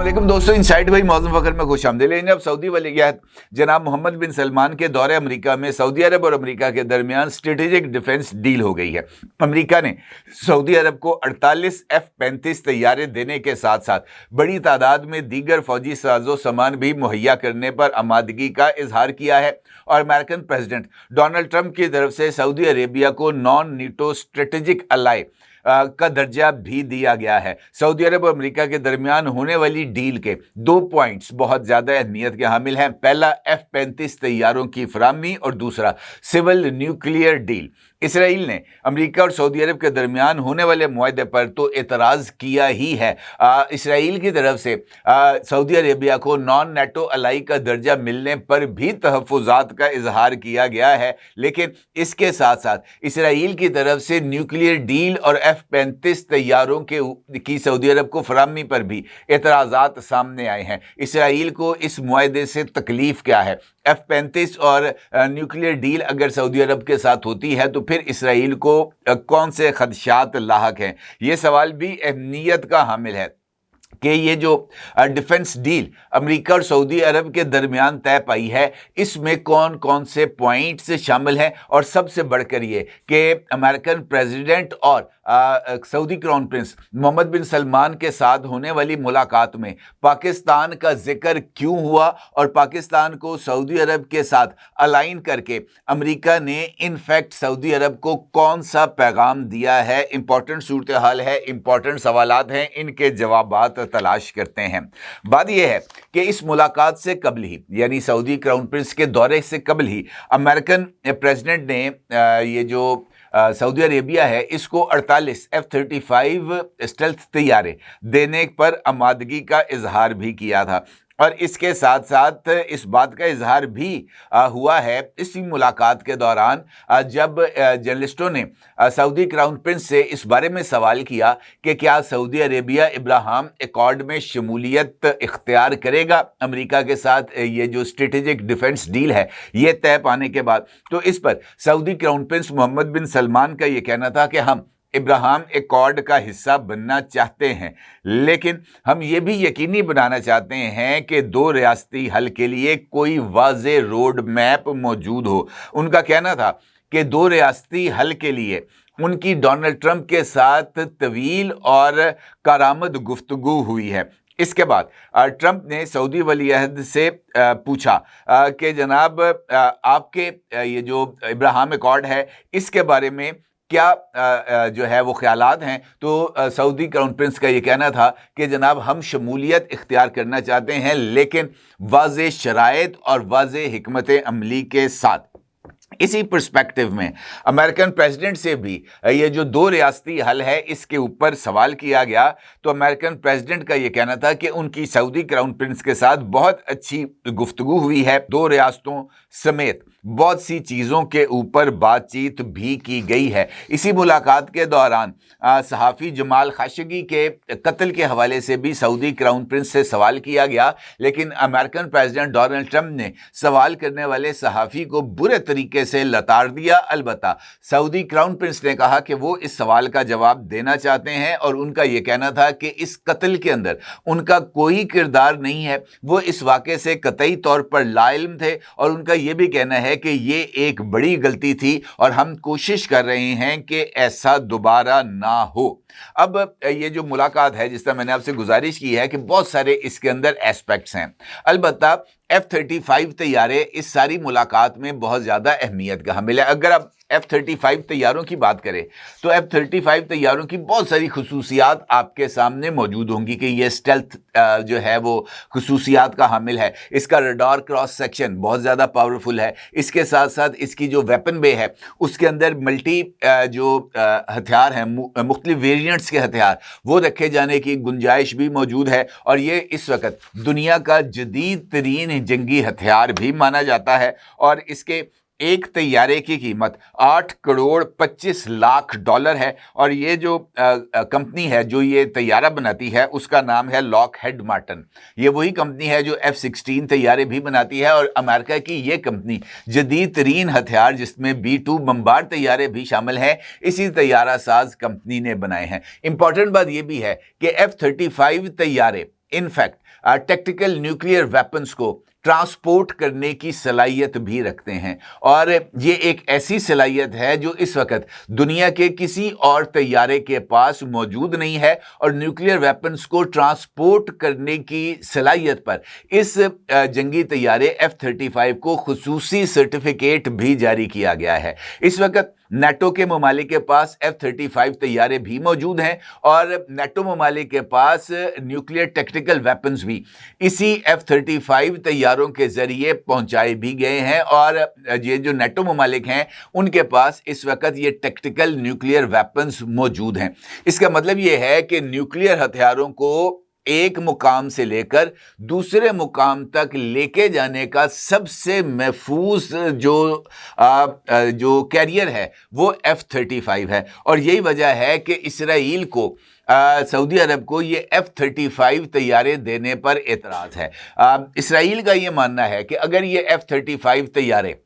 अस्सलामुअलैकुम दोस्तों, इनसाइड भाई मौज़ूम फ़खर में खुश आमदीद। लेकिन अब सऊदी वलीअहद जनाब मोहम्मद बिन सलमान के दौरे अमेरिका में सऊदी अरब और अमेरिका के दरमियान स्ट्रेटेजिक डिफेंस डील हो गई है। अमेरिका ने सऊदी अरब को 48 F-35 तैयारे देने के साथ साथ बड़ी तादाद में दीगर फौजी साजो सामान भी मुहैया करने पर आमादगी का इजहार किया है और अमेरिकन प्रेसिडेंट डोनाल्ड ट्रंप की तरफ से सऊदी अरेबिया को नॉन नीटो स्ट्रेटेजिक अलाई का दर्जा भी दिया गया है। सऊदी अरब और अमेरिका के दरमियान होने वाली डील के 2 पॉइंट्स बहुत ज़्यादा अहमियत के हामिल हैं। पहला F-35 तैयारों की फराहमी और दूसरा सिविल न्यूक्लियर डील। इसराइल ने अमेरिका और सऊदी अरब के दरमियान होने वाले मुआहदे पर तो एतराज़ किया ही है। इसराइल की तरफ से सऊदी अरेबिया को नॉन नेटो अलाई का दर्जा मिलने पर भी तहफ़्फ़ुज़ात का इजहार किया गया है, लेकिन इसके साथ साथ इसराइल की तरफ से न्यूक्लियर डील और F-35 तैयारों की सऊदी अरब को फराहमी पर भी एतराज़ात सामने आए हैं। इसराइल को इस मुआहदे से तकलीफ़ क्या है? F-35 और न्यूक्लियर डील अगर सऊदी अरब के साथ होती है तो फिर इसराइल को कौन से खदशात लाहक हैं? ये सवाल भी अहमियत का हामिल है कि ये जो डिफेंस डील अमेरिका और सऊदी अरब के दरमियान तय पाई है, इसमें कौन कौन से पॉइंट्स शामिल हैं, और सबसे बढ़कर ये कि अमेरिकन प्रेसिडेंट और सऊदी क्राउन प्रिंस मोहम्मद बिन सलमान के साथ होने वाली मुलाकात में पाकिस्तान का जिक्र क्यों हुआ और पाकिस्तान को सऊदी अरब के साथ अलाइन करके अमेरिका ने इनफैक्ट सऊदी अरब को कौन सा पैगाम दिया है। इंपॉर्टेंट सूरत हाल है, इंपॉर्टेंट सवालात हैं, इनके जवाबात तलाश करते हैं। बात यह है कि इस मुलाकात से कबल ही, यानी सऊदी क्राउन प्रिंस के दौरे से कबल ही, अमेरिकन प्रेसिडेंट ने ये जो सऊदी अरेबिया है इसको 48 F-35 स्टेल्थ तैयारे देने पर आमादगी का इजहार भी किया था। और इसके साथ साथ इस बात का इजहार भी हुआ है इसी मुलाकात के दौरान जब जर्नलिस्टों ने सऊदी क्राउन प्रिंस से इस बारे में सवाल किया कि क्या सऊदी अरेबिया इब्राहिम एकॉर्ड में शमूलियत इख्तियार करेगा अमेरिका के साथ, ये जो स्ट्रेटेजिक डिफेंस डील है ये तय पाने के बाद। तो इस पर सऊदी क्राउन प्रिंस मोहम्मद बिन सलमान का ये कहना था कि हम इब्राहिम एकॉर्ड का हिस्सा बनना चाहते हैं, लेकिन हम ये भी यकीनी बनाना चाहते हैं कि 2 रियासती हल के लिए कोई वाज़े रोड मैप मौजूद हो। उनका कहना था कि 2 रियासती हल के लिए उनकी डोनाल्ड ट्रंप के साथ तवील और कारामद गुफ्तगू हुई है। इसके बाद ट्रंप ने सऊदी वलीअहद से पूछा कि जनाब आपके ये जो इब्राहिम एकॉर्ड है इसके बारे में क्या जो है वो ख्यालात हैं। तो सऊदी क्राउन प्रिंस का ये कहना था कि जनाब हम शमूलियत इख्तियार करना चाहते हैं, लेकिन वाज़े शराइत और वाज़े हिकमत अमली के साथ। इसी पर्सपेक्टिव में अमेरिकन प्रेसिडेंट से भी ये जो 2 रियासती हल है इसके ऊपर सवाल किया गया। तो अमेरिकन प्रेसिडेंट का ये कहना था कि उनकी सऊदी क्राउन प्रिंस के साथ बहुत अच्छी गुफ्तगू हुई है, 2 रियासतों समेत बहुत सी चीज़ों के ऊपर बातचीत भी की गई है। इसी मुलाकात के दौरान सहाफ़ी जमाल खाशगी के कत्ल के हवाले से भी सऊदी क्राउन प्रिंस से सवाल किया गया, लेकिन अमेरिकन प्रेसिडेंट डोनाल्ड ट्रंप ने सवाल करने वाले सहाफ़ी को बुरे तरीके से लताड़ दिया। अलबत्ता सऊदी क्राउन प्रिंस ने कहा कि वो इस सवाल का जवाब देना चाहते हैं और उनका ये कहना था कि इस कत्ल के अंदर उनका कोई किरदार नहीं है, वो इस वाक़े से कतई तौर पर लाइल्म थे और उनका ये भी कहना है कि ये एक बड़ी गलती थी और हम कोशिश कर रहे हैं कि ऐसा दोबारा ना हो। अब ये जो मुलाकात है, जिस तरह मैंने आपसे गुजारिश की है कि बहुत सारे इसके अंदर एस्पेक्ट्स हैं। अलबत्ता F-35 तैयारे इस सारी मुलाकात में बहुत ज़्यादा अहमियत का हामिल है। अगर आप F-35 तैयारों की बात करें तो F-35 तैयारों की बहुत सारी खुसूसियात आपके सामने मौजूद होंगी कि ये स्टेल्थ जो है वो खुसूसियात का हामिल है। इसका रडार क्रॉस सेक्शन बहुत ज़्यादा पावरफुल है। इसके साथ साथ इसकी जो वेपन बे है उसके अंदर मल्टी जो हथियार हैं, मुख्तलिफ वेरिएंट्स के हथियार, वो रखे जाने की गुंजाइश भी मौजूद है और ये इस वक्त दुनिया का जदीद तरीन जंगी हथियार भी माना जाता है। और इसके एक तैयारे की कीमत 8 करोड़ 25 लाख डॉलर है और ये जो कंपनी है जो ये तैयारा बनाती है उसका नाम है लॉकहेड मार्टिन। ये वही कंपनी है जो F-16 तैयारे भी बनाती है और अमेरिका की ये कंपनी जदीद तरीन हथियार जिसमें B-2 बमबार तैयारे भी शामिल हैं, इसी तैयारा साज कंपनी ने बनाए हैं। इंपॉर्टेंट बात ये भी है कि F-35 तैयारे इनफैक्ट टैक्टिकल न्यूक्लियर वेपन्स को ट्रांसपोर्ट करने की सलाहियत भी रखते हैं, और ये एक ऐसी सलाहियत है जो इस वक्त दुनिया के किसी और तैयारे के पास मौजूद नहीं है। और न्यूक्लियर वेपन्स को ट्रांसपोर्ट करने की सलाहियत पर इस जंगी तैयारे F-35 को खुसूसी सर्टिफिकेट भी जारी किया गया है। इस वक्त नेटो के ममालिक के पास F-35 तैयारे भी मौजूद हैं, और नेटो ममालिक के पास न्यूक्लियर टैक्टिकल वेपन्स भी इसी F-35 तैयारों के जरिए पहुंचाए भी गए हैं। और ये जो नेटो ममालिक हैं उनके पास इस वक्त ये टैक्टिकल न्यूक्लियर वेपन्स मौजूद हैं। इसका मतलब ये है कि न्यूक्लियर हथियारों को एक मुकाम से लेकर दूसरे मुकाम तक लेके जाने का सबसे महफूज जो कैरियर है वो F-35 है। और यही वजह है कि इसराइल को सऊदी अरब को ये F-35 तैयारे देने पर एतराज़ है। इसराइल का ये मानना है कि अगर ये F-35 तैयारे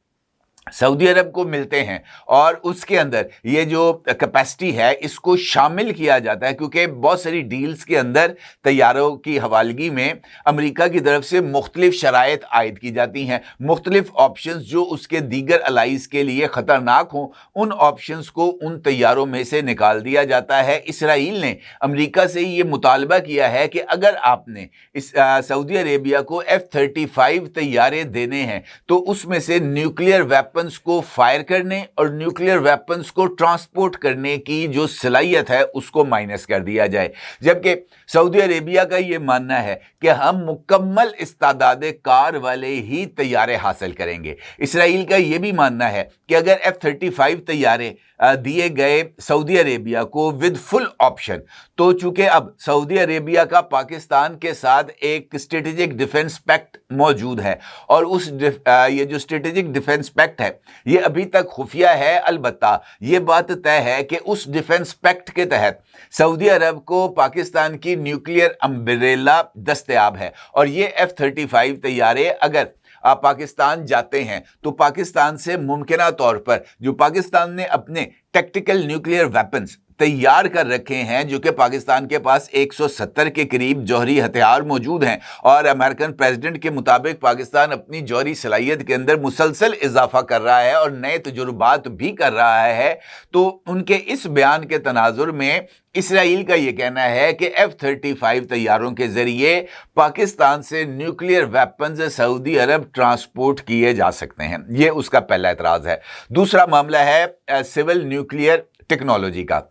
सऊदी अरब को मिलते हैं और उसके अंदर ये जो कैपेसिटी है इसको शामिल किया जाता है, क्योंकि बहुत सारी डील्स के अंदर तैयारों की हवालगी में अमेरिका की तरफ से मुख्तलिफ शराइत आयद की जाती हैं। मुख्तलिफ ऑप्शंस जो उसके दीगर अलाइज के लिए ख़तरनाक हों उन ऑप्शंस को उन तैयारों में से निकाल दिया जाता है। इसराइल ने अमेरिका से ये मुतालबा किया है कि अगर आपने इस सऊदी अरेबिया को F-35 तैयारे देने हैं तो उसमें से न्यूक्लियर वेपन्स को फायर करने और न्यूक्लियर वेपन्स को ट्रांसपोर्ट करने की जो सलाहियत है उसको माइनस कर दिया जाए। जबकि सऊदी अरेबिया का ये मानना है कि हम मुकम्मल इस्तादाद कार वाले ही तैयारे हासिल करेंगे। इसराइल का ये भी मानना है कि अगर F-35 तैयारे दिए गए सऊदी अरेबिया को विद फुल ऑप्शन, तो चूंकि अब सऊदी अरेबिया का पाकिस्तान के साथ एक स्ट्रेटेजिक डिफेंस पैक्ट मौजूद है, और उस ये जो स्ट्रेटेजिक डिफेंस पैक्ट है ये अभी तक खुफिया है। अलबत्ता ये बात तय है कि उस डिफेंस पैक्ट के तहत सऊदी अरब को पाकिस्तान की न्यूक्लियर अम्ब्रेला दस्तयाब है, और ये F-35 तैयारे अगर पाकिस्तान जाते हैं तो पाकिस्तान से मुमकिना तौर पर जो पाकिस्तान ने अपने टैक्टिकल न्यूक्लियर वेपन्स तैयार कर रखे हैं, जो कि पाकिस्तान के पास 170 के करीब जौहरी हथियार मौजूद हैं, और अमेरिकन प्रेसिडेंट के मुताबिक पाकिस्तान अपनी जौहरी सलाहियत के अंदर मुसलसल इजाफा कर रहा है और नए तजुर्बात भी कर रहा है। तो उनके इस बयान के तनाजुर में इसराइल का यह कहना है कि F-35 तैयारों के जरिए पाकिस्तान से न्यूक्लियर वेपन्स सऊदी अरब ट्रांसपोर्ट किए जा सकते हैं। यह उसका पहला एतराज है। दूसरा मामला है सिविल न्यूक्लियर टेक्नोलॉजी का।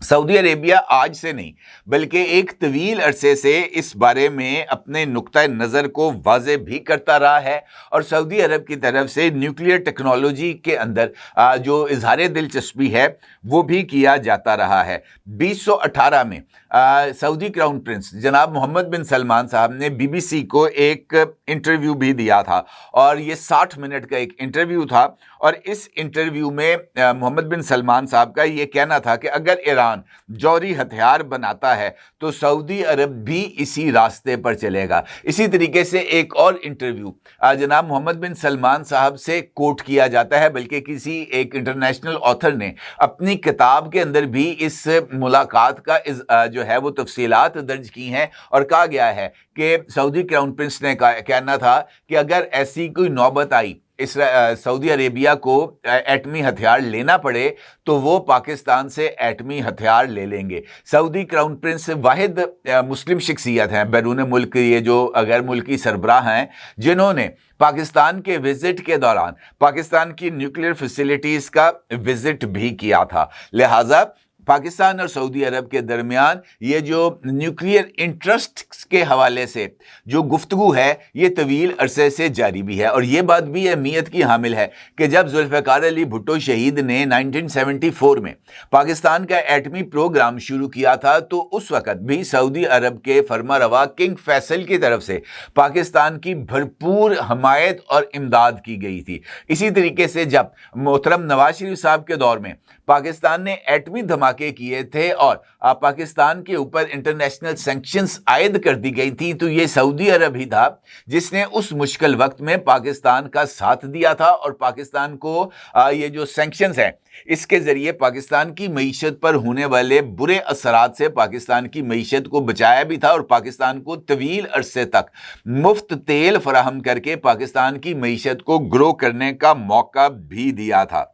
सऊदी अरेबिया आज से नहीं बल्कि एक तवील अरसे से इस बारे में अपने नुक्ता नज़र को वाज़े भी करता रहा है, और सऊदी अरब की तरफ से न्यूक्लियर टेक्नोलॉजी के अंदर जो इजहार दिलचस्पी है वो भी किया जाता रहा है। 2018 में सऊदी क्राउन प्रिंस जनाब मोहम्मद बिन सलमान साहब ने BBC को एक इंटरव्यू भी दिया था, और ये 60 मिनट का एक इंटरव्यू था। और इस इंटरव्यू में मोहम्मद बिन सलमान साहब का ये कहना था कि अगर ईरान जौहरी हथियार बनाता है तो सऊदी अरब भी इसी रास्ते पर चलेगा। इसी तरीके से एक और इंटरव्यू जनाब मोहम्मद बिन सलमान साहब से कोट किया जाता है, बल्कि किसी एक इंटरनेशनल ऑथर ने अपनी किताब के अंदर भी इस मुलाकात का जो है वो तफसीलात दर्ज की हैं, और कहा गया है कि सऊदी क्राउन प्रिंस ने कहना था कि अगर ऐसी कोई नौबत आई सऊदी अरेबिया को एटमी हथियार लेना पड़े तो वो पाकिस्तान से एटमी हथियार ले लेंगे। सऊदी क्राउन प्रिंस वाहिद मुस्लिम शख्सियत हैं बैरून मुल्क, ये जो गैर मुल्की सरबराह हैं जिन्होंने पाकिस्तान के विजिट के दौरान पाकिस्तान की न्यूक्लियर फैसिलिटीज़ का विजिट भी किया था। लिहाजा पाकिस्तान और सऊदी अरब के दरमियान ये जो न्यूक्लियर इंटरेस्ट के हवाले से जो गुफ्तगू है ये तवील अरसे से जारी भी है, और ये बात भी अहमियत की हामिल है कि जब जुल्फ़िकार अली भुट्टो शहीद ने 1974 में पाकिस्तान का एटमी प्रोग्राम शुरू किया था तो उस वक़्त भी सऊदी अरब के फरमारवा किंग फैसल की तरफ से पाकिस्तान की भरपूर हमायत और इमदाद की गई थी। इसी तरीके से जब मोहतरम नवाज शरीफ साहब के दौर में पाकिस्तान ने एटमी धमाके किए थे और पाकिस्तान के ऊपर इंटरनेशनल सैंक्शंस आयद कर दी गई थी, तो ये सऊदी अरब ही था जिसने उस मुश्किल वक्त में पाकिस्तान का साथ दिया था और पाकिस्तान को ये जो सैंक्शंस हैं इसके जरिए पाकिस्तान की मईशत पर होने वाले बुरे असरात से पाकिस्तान की मईशत को बचाया भी था और पाकिस्तान को तवील अरसे तक मुफ्त तेल फराहम करके पाकिस्तान की मईशत को ग्रो करने का मौका भी दिया था।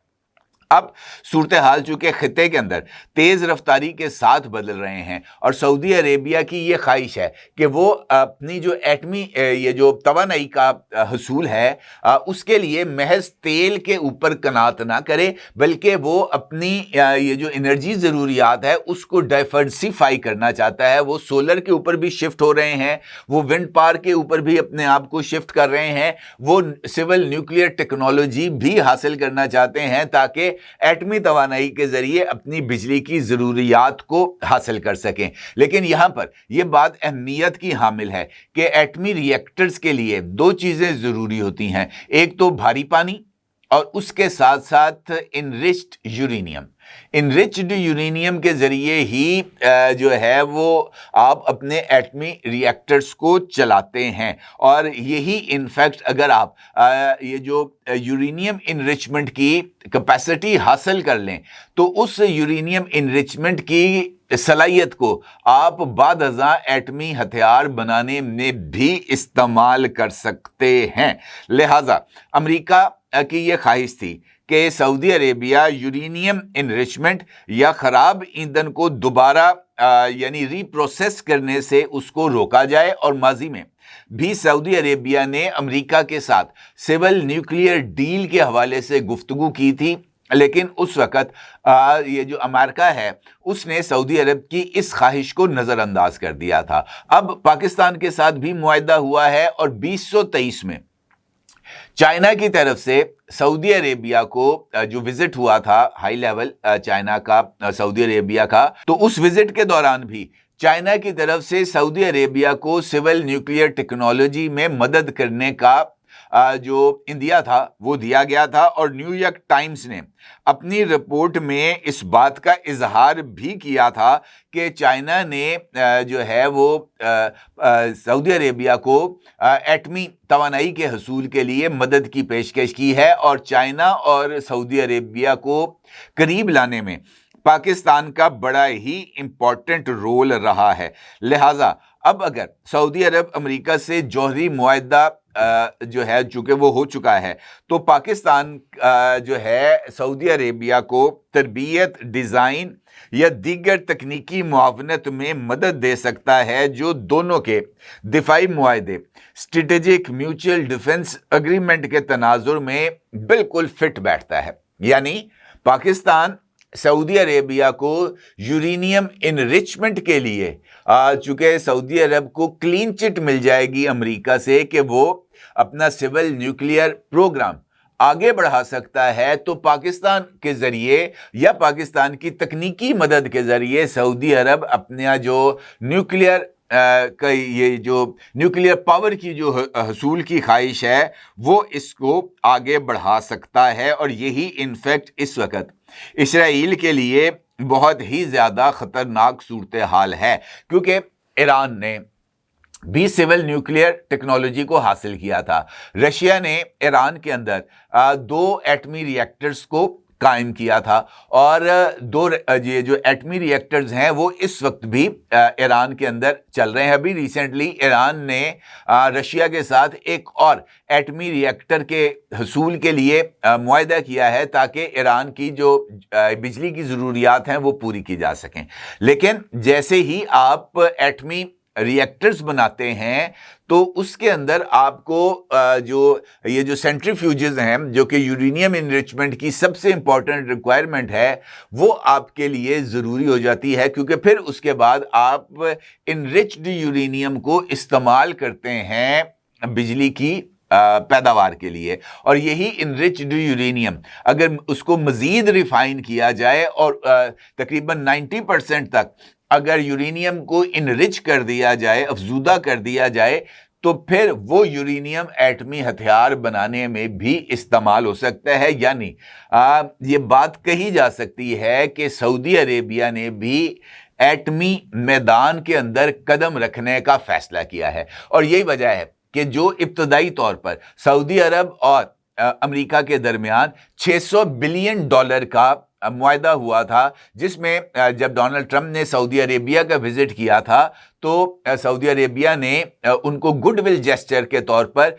अब सूरत हाल चूंकि खिते के अंदर तेज रफ्तारी के साथ बदल रहे हैं और सऊदी अरेबिया की ये ख्वाहिश है कि वो अपनी जो एटमी ये जो तवानाई का हसूल है उसके लिए महज तेल के ऊपर कनात ना करे, बल्कि वो अपनी ये जो एनर्जी ज़रूरियात है उसको डाइवर्सिफाई करना चाहता है। वो सोलर के ऊपर भी शिफ्ट हो रहे हैं, वो विंड पावर के ऊपर भी अपने आप को शिफ्ट कर रहे हैं, वो सिविल न्यूक्लियर टेक्नोलॉजी भी हासिल करना चाहते हैं ताकि एटमी तवानाई के जरिए अपनी बिजली की जरूरियात को हासिल कर सकें। लेकिन यहां पर यह बात अहमियत की हामिल है कि एटमी रिएक्टर्स के लिए दो चीजें जरूरी होती हैं, एक तो भारी पानी और उसके साथ साथ इनरिच्ड यूरेनियम। इनरिच्ड यूरेनियम के जरिए ही जो है वो आप अपने एटमी रिएक्टर्स को चलाते हैं और यही इनफैक्ट अगर आप ये जो यूरेनियम इनरिचमेंट की कैपेसिटी हासिल कर लें तो उस यूरेनियम इनरिचमेंट की सलाहियत को आप बादअज़ां एटमी हथियार बनाने में भी इस्तेमाल कर सकते हैं। लिहाजा अमेरिका की यह ख्वाहिश थी कि सऊदी अरेबिया यूरेनियम इनरिचमेंट या ख़राब ईंधन को दोबारा यानी रीप्रोसेस करने से उसको रोका जाए। और माजी में भी सऊदी अरेबिया ने अमेरिका के साथ सिविल न्यूक्लियर डील के हवाले से गुफ्तगू की थी, लेकिन उस वक़्त ये जो अमेरिका है उसने सऊदी अरब की इस ख्वाहिश को नज़रअंदाज कर दिया था। अब पाकिस्तान के साथ भी मुआहदा हुआ है और 2023 में चाइना की तरफ से सऊदी अरेबिया को जो विजिट हुआ था हाई लेवल चाइना का सऊदी अरेबिया का, तो उस विजिट के दौरान भी चाइना की तरफ से सऊदी अरेबिया को सिविल न्यूक्लियर टेक्नोलॉजी में मदद करने का जो इंदिया था वो दिया गया था। और न्यूयॉर्क टाइम्स ने अपनी रिपोर्ट में इस बात का इजहार भी किया था कि चाइना ने जो है वो सऊदी अरेबिया को एटमी तवानाई के हसूल के लिए मदद की पेशकश की है और चाइना और सऊदी अरेबिया को करीब लाने में पाकिस्तान का बड़ा ही इम्पोर्टेंट रोल रहा है। लिहाजा अब अगर सऊदी अरब अमेरिका से जौहरी मुआहदा जो है चूंकि वो हो चुका है, तो पाकिस्तान जो है सऊदी अरेबिया को तरबियत, डिज़ाइन या दीगर तकनीकी मुआवनत में मदद दे सकता है जो दोनों के दिफाई मुआहदे स्ट्रेटेजिक म्यूचुअल डिफेंस एग्रीमेंट के तनाजुर में बिल्कुल फिट बैठता है। यानी पाकिस्तान सऊदी अरेबिया को यूरेनियम इनरिचमेंट के लिए चूंकि सऊदी अरब को क्लीन चिट मिल जाएगी अमेरिका से कि वो अपना सिविल न्यूक्लियर प्रोग्राम आगे बढ़ा सकता है, तो पाकिस्तान के ज़रिए या पाकिस्तान की तकनीकी मदद के ज़रिए सऊदी अरब अपना जो न्यूक्लियर का ये जो न्यूक्लियर पावर की जो हसूल की ख्वाहिश है वो इसको आगे बढ़ा सकता है। और यही इनफैक्ट इस वक्त इसराइल के लिए बहुत ही ज़्यादा ख़तरनाक सूरत हाल है, क्योंकि ईरान ने भी सिविल न्यूक्लियर टेक्नोलॉजी को हासिल किया था। रशिया ने ईरान के अंदर 2 एटमी रिएक्टर्स को कायम किया था और 2 ये जो एटमी रिएक्टर्स हैं वो इस वक्त भी ईरान के अंदर चल रहे हैं। अभी रिसेंटली ईरान ने रशिया के साथ एक और एटमी रिएक्टर के हसूल के लिए मुआहदा किया है ताकि ईरान की जो बिजली की ज़रूरियात हैं वो पूरी की जा सकें। लेकिन जैसे ही आप एटमी रिएक्टर्स बनाते हैं तो उसके अंदर आपको जो ये जो सेंट्रीफ्यूजेस हैं जो कि यूरेनियम इनरिचमेंट की सबसे इंपॉर्टेंट रिक्वायरमेंट है वो आपके लिए ज़रूरी हो जाती है, क्योंकि फिर उसके बाद आप इनरिच्ड यूरेनियम को इस्तेमाल करते हैं बिजली की पैदावार के लिए। और यही इनरिच्ड यूरेनियम अगर उसको मज़ीद रिफाइन किया जाए और तकरीबन 90% तक अगर यूरेनियम को इनरिच कर दिया जाए, अफजूदा कर दिया जाए, تو پھر وہ یورینیم ایٹمی ہتھیار بنانے میں بھی استعمال ہو سکتا ہے. یعنی یہ بات کہی جا سکتی ہے کہ سعودی عربیہ نے بھی ایٹمی میدان کے اندر قدم رکھنے کا فیصلہ کیا ہے. اور یہی وجہ ہے کہ جو ابتدائی طور پر سعودی عرب اور امریکہ کے درمیان $600 بلین کا معاہدہ ہوا تھا، جس میں جب ڈونلڈ ٹرمپ نے سعودی عربیہ کا وزٹ کیا تھا تو سعودی عربیہ نے ان کو گڈ ول جیسچر کے طور پر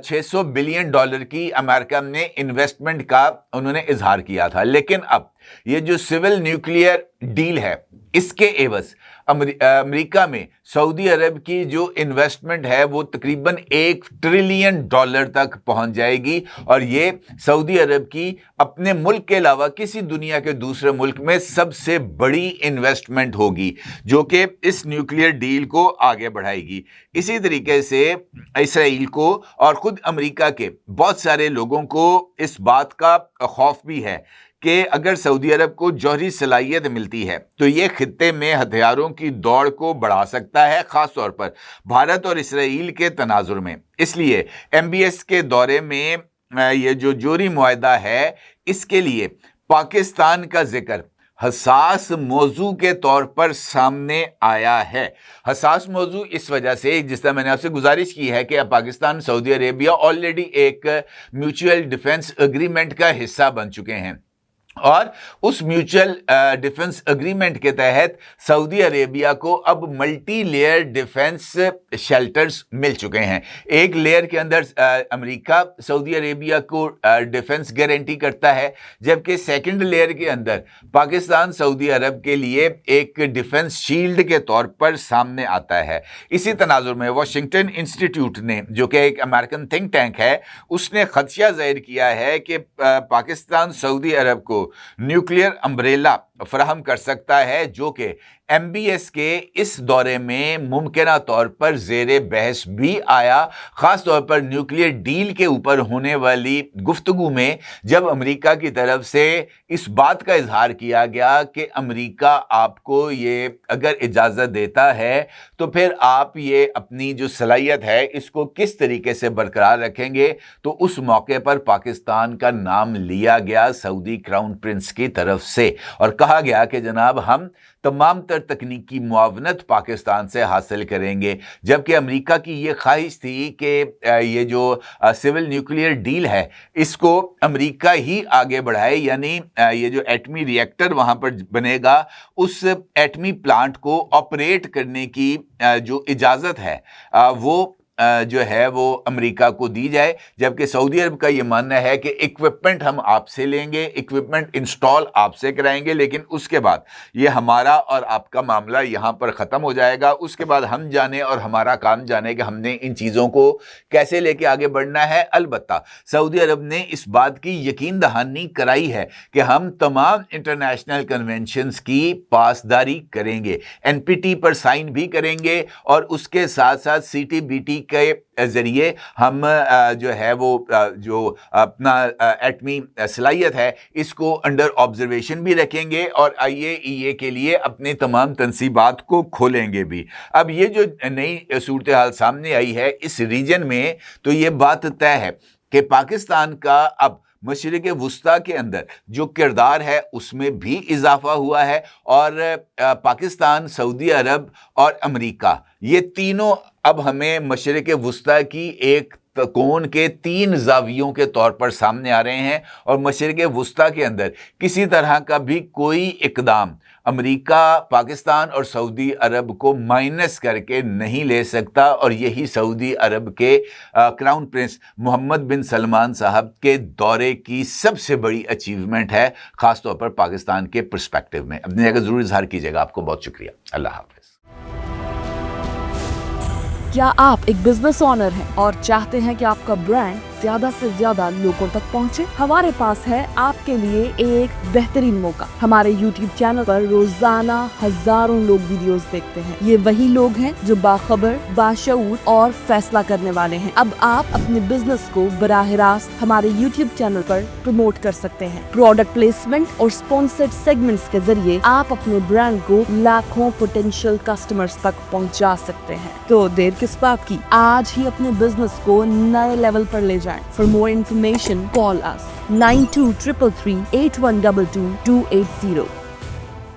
$600 بلین کی امریکہ نے انویسٹمنٹ کا انہوں نے اظہار کیا تھا. لیکن اب یہ جو سول نیوکلیئر ڈیل ہے، اس کے عوض امریکہ میں سعودی عرب کی جو انویسٹمنٹ ہے وہ تقریباً $1 ٹریلین تک پہنچ جائے گی. اور یہ سعودی عرب کی اپنے ملک کے علاوہ کسی دنیا کے دوسرے ملک میں سب سے بڑی انویسٹمنٹ ہوگی، جو کہ اس نیوکلیئر ڈیل کو آگے بڑھائے گی. اسی طریقے سے اسرائیل کو اور خود امریکہ کے بہت سارے لوگوں کو اس بات کا خوف بھی ہے کہ اگر سعودی عرب کو جوہری صلاحیت ملتی ہے تو یہ خطے میں ہتھیاروں کی دوڑ کو بڑھا سکتا ہے، خاص طور پر بھارت اور اسرائیل کے تناظر میں. اس لیے MBS کے دورے میں یہ جو جوہری معاہدہ ہے، اس کے لیے پاکستان کا ذکر حساس موضوع کے طور پر سامنے آیا ہے. حساس موضوع اس وجہ سے، جس طرح میں نے آپ سے گزارش کی ہے کہ پاکستان سعودی عربیہ آلریڈی ایک میوچول ڈیفنس اگریمنٹ کا حصہ بن چکے ہیں، اور اس میوچل ڈیفنس اگریمنٹ کے تحت سعودی عربیہ کو اب ملٹی لیئر ڈیفنس شیلٹرز مل چکے ہیں. ایک لیئر کے اندر امریکہ سعودی عربیہ کو ڈیفنس گارنٹی کرتا ہے، جبکہ سیکنڈ لیئر کے اندر پاکستان سعودی عرب کے لیے ایک ڈیفنس شیلڈ کے طور پر سامنے آتا ہے. اسی تناظر میں واشنگٹن انسٹیٹیوٹ نے، جو کہ ایک امریکن تھنک ٹینک ہے، اس نے خدشہ ظاہر کیا ہے کہ پاکستان سعودی عرب کو نیوکلیئر امبریلا فراہم کر سکتا ہے، جو کہ MBS کے اس دورے میں ممکنہ طور پر زیر بحث بھی آیا، خاص طور پر نیوکلیئر ڈیل کے اوپر ہونے والی گفتگو میں، جب امریکہ کی طرف سے اس بات کا اظہار کیا گیا کہ امریکہ آپ کو یہ اگر اجازت دیتا ہے تو پھر آپ یہ اپنی جو صلاحیت ہے اس کو کس طریقے سے برقرار رکھیں گے. تو اس موقع پر پاکستان کا نام لیا گیا سعودی کراؤن پرنس کی طرف سے، اور کہا گیا کہ جناب ہم تمام تر تکنیکی معاونت پاکستان سے حاصل کریں گے. جبکہ امریکہ کی یہ خواہش تھی کہ یہ جو سول نیوکلیئر ڈیل ہے اس کو امریکہ ہی آگے بڑھائے، یعنی یہ جو ایٹمی ری ایکٹر وہاں پر بنے گا، اس ایٹمی پلانٹ کو آپریٹ کرنے کی جو اجازت ہے وہ جو ہے وہ امریکہ کو دی جائے. جبکہ سعودی عرب کا یہ ماننا ہے کہ اکوپمنٹ ہم آپ سے لیں گے، اکوپمنٹ انسٹال آپ سے کرائیں گے، لیکن اس کے بعد یہ ہمارا اور آپ کا معاملہ یہاں پر ختم ہو جائے گا. اس کے بعد ہم جانے اور ہمارا کام جانے کہ ہم نے ان چیزوں کو کیسے لے کے آگے بڑھنا ہے. البتہ سعودی عرب نے اس بات کی یقین دہانی کرائی ہے کہ ہم تمام انٹرنیشنل کنونشنز کی پاسداری کریں گے، NPT پر سائن بھی کریں گے، اور اس کے ساتھ ساتھ CTBT کے ذریعے ہم جو ہے وہ جو اپنا ایٹمی صلاحیت ہے اس کو انڈر آبزرویشن بھی رکھیں گے، اور IAEA کے لیے اپنے تمام تنصیبات کو کھولیں گے بھی. اب یہ جو نئی صورتحال سامنے آئی ہے اس ریجن میں، تو یہ بات طے ہے کہ پاکستان کا اب مشرق وسطیٰ کے اندر جو کردار ہے اس میں بھی اضافہ ہوا ہے، اور پاکستان، سعودی عرب اور امریکہ، یہ تینوں اب ہمیں مشرق وسطیٰ کی ایک کون کے 3 زاویوں کے طور پر سامنے آ رہے ہیں. اور مشرق وسطیٰ کے اندر کسی طرح کا بھی کوئی اقدام امریکہ پاکستان اور سعودی عرب کو مائنس کر کے نہیں لے سکتا. اور یہی سعودی عرب کے کراؤن پرنس محمد بن سلمان صاحب کے دورے کی سب سے بڑی اچیومنٹ ہے، خاص طور پر پاکستان کے پرسپیکٹو میں. اپنی جگہ ضرور اظہار کیجیے گا. آپ کو بہت شکریہ. اللہ حافظ. کیا آپ ایک بزنس اونر ہیں اور چاہتے ہیں کہ آپ کا برانڈ ज्यादा से ज्यादा लोगों तक पहुंचे, हमारे पास है आपके लिए एक बेहतरीन मौका। हमारे YouTube चैनल पर रोजाना हजारों लोग वीडियोस देखते हैं। ये वही लोग हैं जो बाखबर, बाशऊर और फैसला करने वाले हैं। अब आप अपने बिजनेस को बराह रास्त हमारे YouTube चैनल पर प्रमोट कर सकते हैं। प्रोडक्ट प्लेसमेंट और स्पॉन्सर्ड सेगमेंट्स के जरिए आप अपने ब्रांड को लाखों पोटेंशियल कस्टमर्स तक पहुंचा सकते हैं। तो देर किस बात की, आज ही अपने बिजनेस को नए लेवल पर ले जाएं। For more information call us 923338122280।